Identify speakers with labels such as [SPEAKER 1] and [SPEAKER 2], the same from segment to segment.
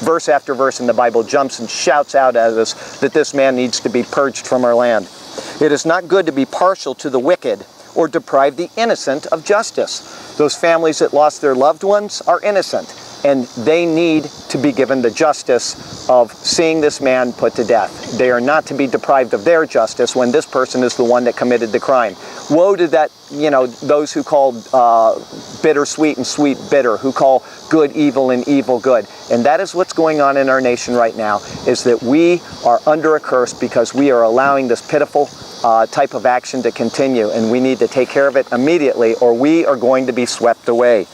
[SPEAKER 1] verse after verse in the Bible jumps and shouts out at us that this man needs to be purged from our land. It is not good to be partial to the wicked or deprive the innocent of justice. Those families that lost their loved ones are innocent, and they need to be given the justice of seeing this man put to death. They are not to be deprived of their justice when this person is the one that committed the crime. Woe to that, those who call bitter sweet and sweet bitter, who call good evil and evil good. And that is what's going on in our nation right now, is that we are under a curse because we are allowing this pitiful type of action to continue, and we need to take care of it immediately, or we are going to be swept away.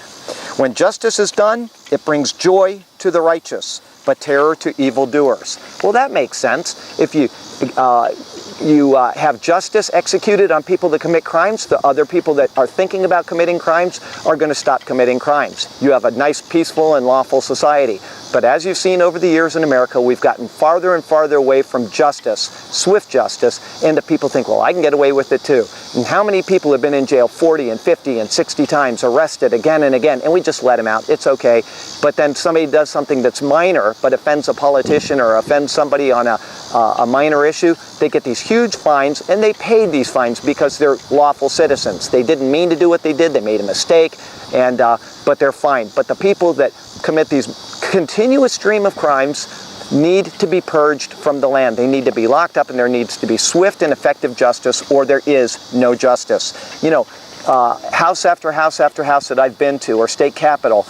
[SPEAKER 1] When justice is done, it brings joy to the righteous, but terror to evildoers. Well, that makes sense. If you have justice executed on people that commit crimes, the other people that are thinking about committing crimes are going to stop committing crimes. You have a nice, peaceful, and lawful society. But as you've seen over the years in America, we've gotten farther and farther away from justice, swift justice, and the people think, well, I can get away with it too. And how many people have been in jail 40 and 50 and 60 times, arrested again and again, and we just let them out. It's okay. But then somebody does something that's minor, but offends a politician or offends somebody on a minor issue, they get these huge fines, and they paid these fines because they're lawful citizens. They didn't mean to do what they did. They made a mistake, and but they're fined. But the people that commit these continuous stream of crimes need to be purged from the land. They need to be locked up, and there needs to be swift and effective justice, or there is no justice. House after house after house that I've been to, or state capitol,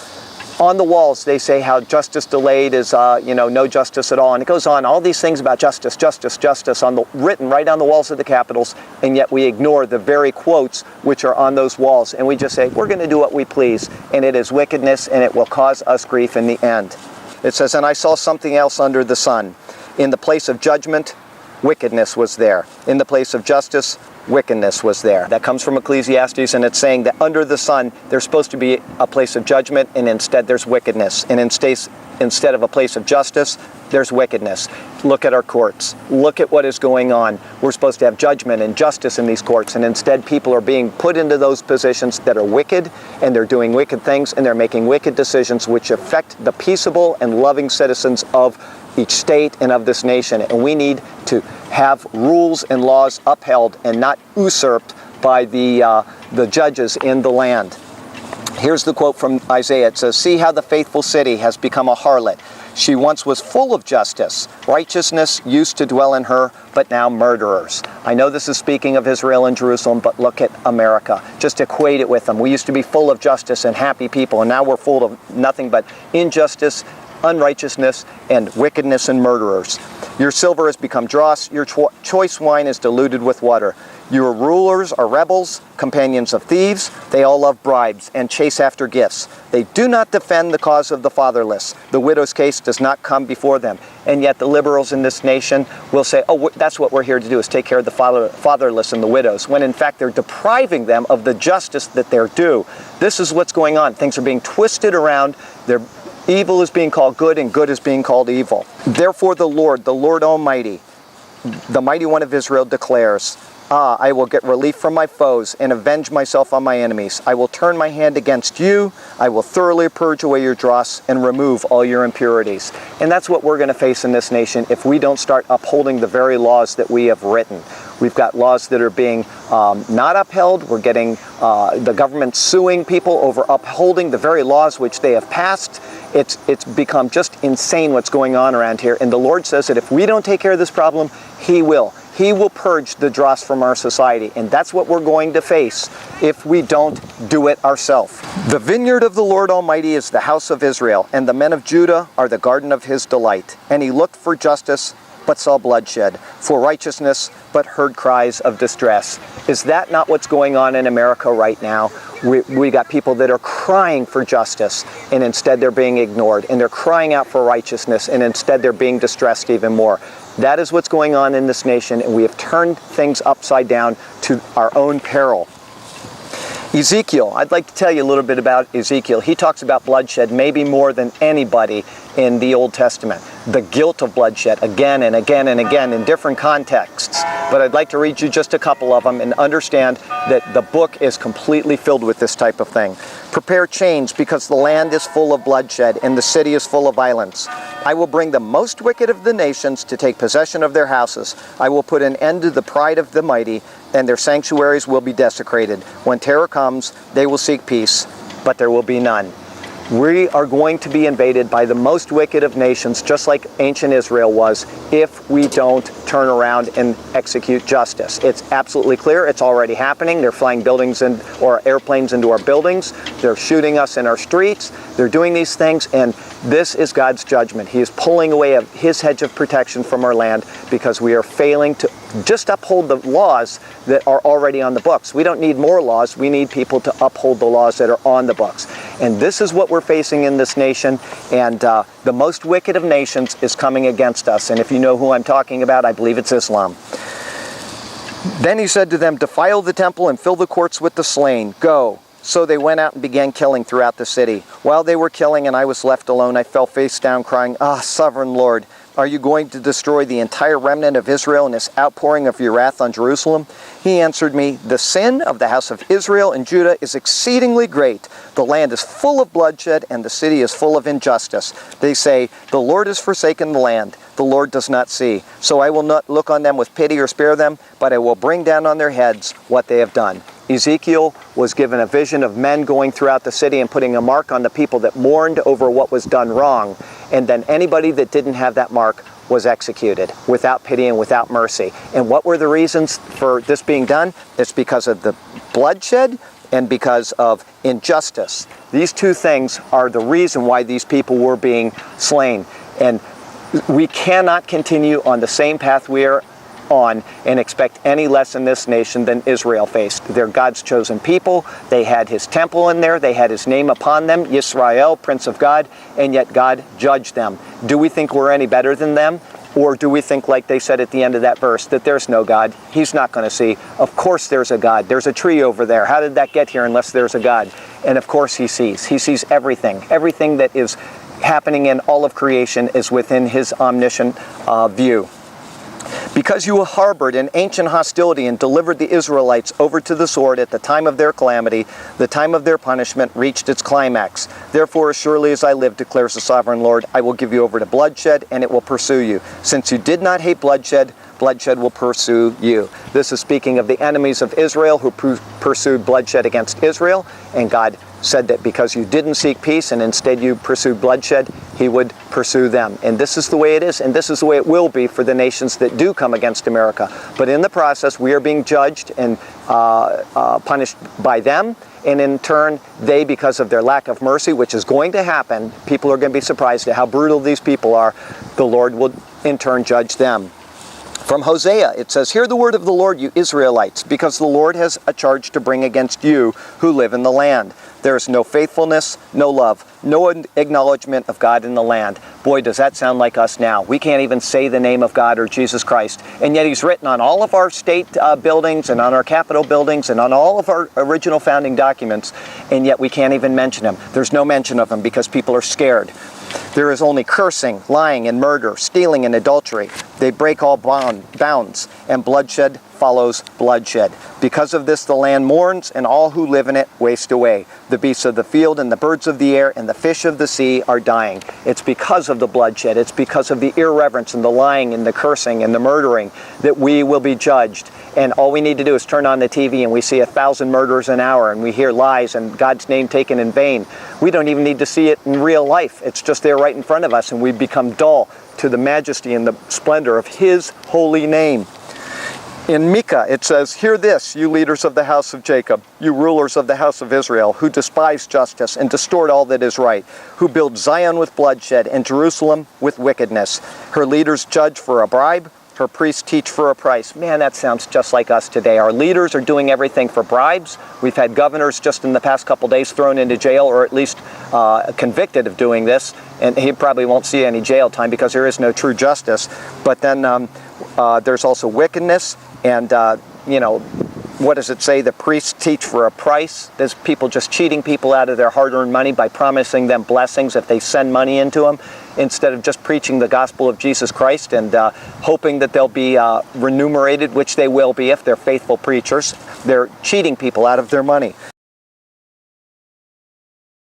[SPEAKER 1] on the walls they say how justice delayed is no justice at all, and it goes on, all these things about justice, justice, justice, written right on the walls of the capitals, and yet we ignore the very quotes which are on those walls, and we just say we're going to do what we please, and it is wickedness, and it will cause us grief in the end. It says, and I saw something else under the sun. In the place of judgment, wickedness was there. In the place of justice, wickedness was there. That comes from Ecclesiastes, and it's saying that under the sun there's supposed to be a place of judgment, and instead there's wickedness. And instead of a place of justice, there's wickedness. Look at our courts. Look at what is going on. We're supposed to have judgment and justice in these courts, and instead people are being put into those positions that are wicked, and they're doing wicked things, and they're making wicked decisions which affect the peaceable and loving citizens of each state and of this nation. And we need to have rules and laws upheld and not usurped by the judges in the land. Here's the quote from Isaiah. It says, "See how the faithful city has become a harlot. She once was full of justice. Righteousness used to dwell in her, but now murderers." I know this is speaking of Israel and Jerusalem, but look at America. Just equate it with them. We used to be full of justice and happy people, and now we're full of nothing but injustice, unrighteousness, and wickedness and murderers. Your silver has become dross. Your choice wine is diluted with water. Your rulers are rebels, companions of thieves. They all love bribes and chase after gifts. They do not defend the cause of the fatherless. The widow's case does not come before them. And yet the liberals in this nation will say, oh, that's what we're here to do, is take care of the fatherless and the widows, when in fact they're depriving them of the justice that they're due. This is what's going on. Things are being twisted around. Evil is being called good, and good is being called evil. Therefore the Lord Almighty, the Mighty One of Israel, declares, I will get relief from my foes and avenge myself on my enemies. I will turn my hand against you. I will thoroughly purge away your dross and remove all your impurities. And that's what we're going to face in this nation if we don't start upholding the very laws that we have written. We've got laws that are being not upheld. We're getting the government suing people over upholding the very laws which they have passed. It's become just insane what's going on around here. And the Lord says that if we don't take care of this problem, He will. He will purge the dross from our society. And that's what we're going to face if we don't do it ourselves. The vineyard of the Lord Almighty is the house of Israel, and the men of Judah are the garden of His delight. And He looked for justice, but saw bloodshed, for righteousness, but heard cries of distress. Is that not what's going on in America right now? We got people that are crying for justice, and instead they're being ignored, and they're crying out for righteousness, and instead they're being distressed even more. That is what's going on in this nation, and we have turned things upside down to our own peril. Ezekiel, I'd like to tell you a little bit about Ezekiel. He talks about bloodshed maybe more than anybody in the Old Testament. the guilt of bloodshed again and again and again in different contexts. But I'd like to read you just a couple of them and understand that the book is completely filled with this type of thing. Prepare change, because the land is full of bloodshed and the city is full of violence. I will bring the most wicked of the nations to take possession of their houses. I will put an end to the pride of the mighty, and their sanctuaries will be desecrated. When terror comes, they will seek peace, but there will be none. We are going to be invaded by the most wicked of nations, just like ancient Israel was, if we don't turn around and execute justice. It's absolutely clear. It's already happening. They're flying buildings or airplanes into our buildings. They're shooting us in our streets. They're doing these things, and this is God's judgment. He is pulling away his hedge of protection from our land because we are failing to just uphold the laws that are already on the books. We don't need more laws. We need people to uphold the laws that are on the books. And this is what we're facing in this nation, and the most wicked of nations is coming against us. And if you know who I'm talking about, I believe it's Islam. Then he said to them, defile the temple and fill the courts with the slain. Go. So they went out and began killing throughout the city. While they were killing and I was left alone, I fell face down crying, sovereign Lord, are you going to destroy the entire remnant of Israel in this outpouring of your wrath on Jerusalem? He answered me, the sin of the house of Israel and Judah is exceedingly great. The land is full of bloodshed and the city is full of injustice. They say, the Lord has forsaken the land. The Lord does not see. So I will not look on them with pity or spare them, but I will bring down on their heads what they have done. Ezekiel was given a vision of men going throughout the city and putting a mark on the people that mourned over what was done wrong. And then anybody that didn't have that mark was executed without pity and without mercy. And what were the reasons for this being done? It's because of the bloodshed and because of injustice. These two things are the reason why these people were being slain. And we cannot continue on the same path we are on and expect any less in this nation than Israel faced. They're God's chosen people. They had his temple in there. They had his name upon them, Yisrael, Prince of God, and yet God judged them. Do we think we're any better than them? Or do we think, like they said at the end of that verse, that there's no God? He's not going to see. Of course there's a God. There's a tree over there. How did that get here unless there's a God? And of course he sees. He sees everything. Everything that is happening in all of creation is within his omniscient view. Because you harbored an ancient hostility and delivered the Israelites over to the sword at the time of their calamity, the time of their punishment reached its climax. Therefore, as surely as I live, declares the sovereign Lord, I will give you over to bloodshed, and it will pursue you. Since you did not hate bloodshed, bloodshed will pursue you. This is speaking of the enemies of Israel who pursued bloodshed against Israel, and God said that because you didn't seek peace and instead you pursued bloodshed, he would pursue them. And this is the way it is, and this is the way it will be for the nations that do come against America. But in the process, we are being judged and punished by them, and in turn, they, because of their lack of mercy, which is going to happen, people are going to be surprised at how brutal these people are, the Lord will in turn judge them. From Hosea, it says, hear the word of the Lord, you Israelites, because the Lord has a charge to bring against you who live in the land. There is no faithfulness, no love, no acknowledgement of God in the land. Boy, does that sound like us now. We can't even say the name of God or Jesus Christ. And yet he's written on all of our state buildings and on our Capitol buildings and on all of our original founding documents, and yet we can't even mention him. There's no mention of him because people are scared. There is only cursing, lying, and murder, stealing, and adultery. They break all bounds, and bloodshed follows bloodshed. Because of this, the land mourns, and all who live in it waste away. The beasts of the field and the birds of the air and the fish of the sea are dying. It's because of the bloodshed. It's because of the irreverence and the lying and the cursing and the murdering that we will be judged. And all we need to do is turn on the TV and we see 1,000 murders an hour and we hear lies and God's name taken in vain. We don't even need to see it in real life. It's just there right in front of us, and we become dull to the majesty and the splendor of his holy name. In Micah, it says, hear this, you leaders of the house of Jacob, you rulers of the house of Israel, who despise justice and distort all that is right, who build Zion with bloodshed and Jerusalem with wickedness. Her leaders judge for a bribe, her priests teach for a price. Man, that sounds just like us today. Our leaders are doing everything for bribes. We've had governors just in the past couple days thrown into jail, or at least convicted of doing this, and he probably won't see any jail time because there is no true justice. But then there's also wickedness, and what does it say? The priests teach for a price. There's people just cheating people out of their hard-earned money by promising them blessings if they send money into them, instead of just preaching the gospel of Jesus Christ and hoping that they'll be remunerated, which they will be if they're faithful preachers. They're cheating people out of their money.